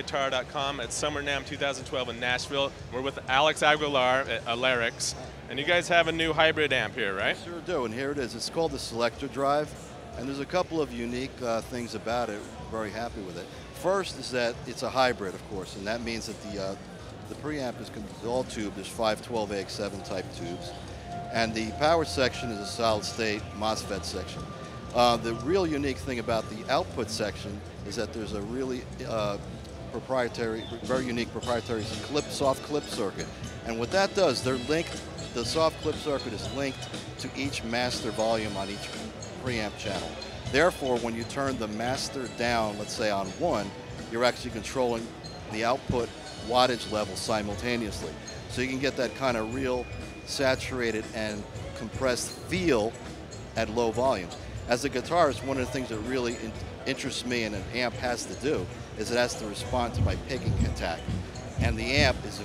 PremierGuitar.com at Summer NAMM 2012 in Nashville. We're with Alex Aguilar at Alairex, and you guys have a new hybrid amp here, right? Sure do, and here it is. It's called the Selector Drive, and there's a couple of unique things about it. We're very happy with it. First is that it's a hybrid, of course, and that means that the preamp is all tubed. There's 5 12AX7 type tubes, and the power section is a solid-state MOSFET section. The real unique thing about the output section is that there's a really very unique proprietary soft clip circuit. And what that does, the soft clip circuit is linked to each master volume on each preamp channel. Therefore, when you turn the master down, let's say on 1, you're actually controlling the output wattage level simultaneously. So you can get that kind of real saturated and compressed feel at low volumes. As a guitarist, one of the things that really interests me and an amp has to do is it has to respond to my picking attack. And the amp is I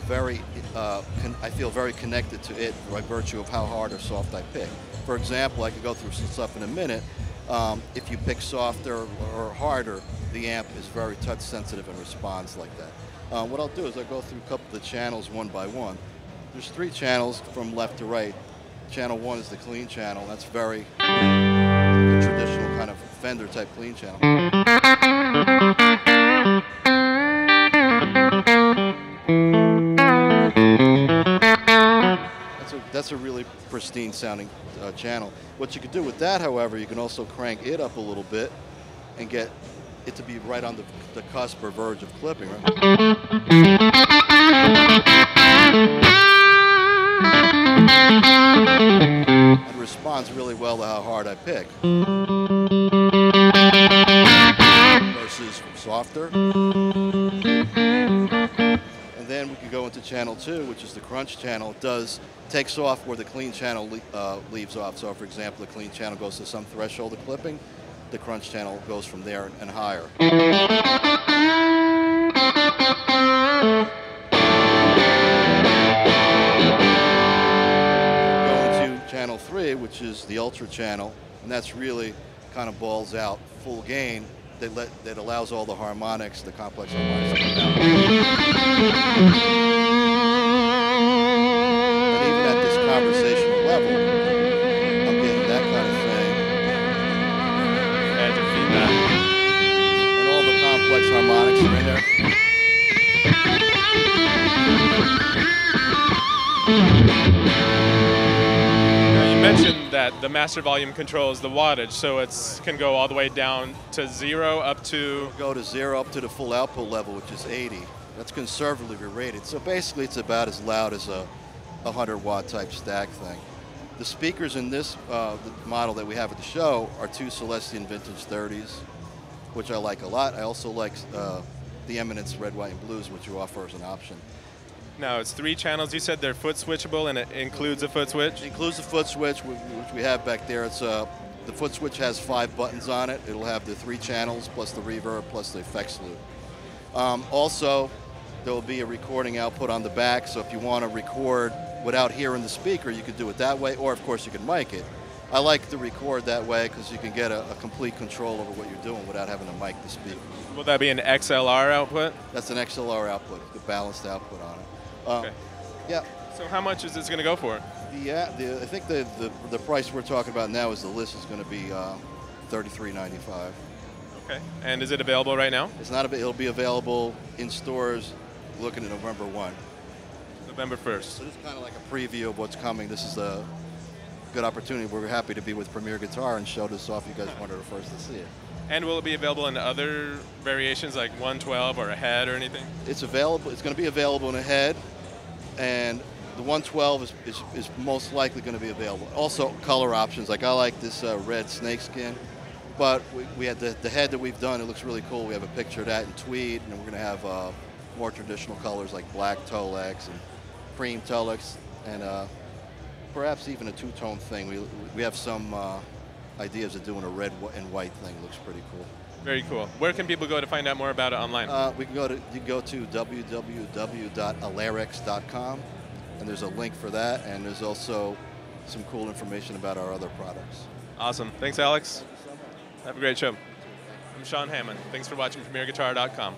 feel very connected to it by virtue of how hard or soft I pick. For example, I could go through some stuff in a minute. If you pick softer or harder, the amp is very touch sensitive and responds like that. What I'll do is I'll go through a couple of the channels one by one. There's 3 channels from left to right. Channel 1 is the clean channel. That's very traditional kind of Fender type clean channel. That's a really pristine sounding channel. What you can do with that, however, you can also crank it up a little bit and get it to be right on the cusp or verge of clipping, right? It responds really well to how hard I pick. Versus softer. And then we can go into channel 2, which is the crunch channel. It takes off where the clean channel leaves off. So for example, the clean channel goes to some threshold of clipping. The crunch channel goes from there and higher. Channel 3, which is the ultra channel, and that's really kind of balls out full gain that allows all the harmonics, the complex harmonics to come out. And even at this conversational level, I'm getting that kind of thing. Add your feedback. And all the complex harmonics are in there. You mentioned that the master volume controls the wattage, so it can go all the way down to 0 up to... Go to 0 up to the full output level, which is 80. That's conservatively rated. So basically it's about as loud as a 100-watt type stack thing. The speakers in this the model that we have at the show are 2 Celestion Vintage 30s, which I like a lot. I also like the Eminence Red, White, and Blues, which you offer as an option. Now, it's 3 channels. You said they're foot switchable, and it includes a foot switch? It includes the foot switch, which we have back there. It's the foot switch has 5 buttons on it. It'll have the 3 channels, plus the reverb, plus the effects loop. Also, there will be a recording output on the back, so if you want to record without hearing the speaker, you could do it that way, or of course you can mic it. I like to record that way because you can get a complete control over what you're doing without having to mic the speaker. Will that be an XLR output? That's an XLR output, the balanced output on it. Okay. Yeah. So how much is this going to go for? I think the price we're talking about now is the list is going to be $33.95. Okay. And is it available right now? It's not. It'll be available in stores looking at November 1. November 1st. So this is kind of like a preview of what's coming. This is a good opportunity. We're happy to be with Premier Guitar and show this off. You guys wanted the first to see it. And will it be available in other variations like 112 or a head or anything? It's available. It's going to be available in a head, and the 112 is most likely going to be available. Also, color options. Like I like this red snakeskin, but we had the head that we've done. It looks really cool. We have a picture of that in tweed, and we're going to have more traditional colors like black Tolex and cream Tolex, and perhaps even a 2-tone thing. We have some ideas of doing a red and white thing. Looks pretty cool. Very cool. Where can people go to find out more about it online? You can go to www.alairex.com, and there's a link for that, and there's also some cool information about our other products. Awesome. Thanks, Alex. Have a great show. I'm Sean Hammond. Thanks for watching PremierGuitar.com.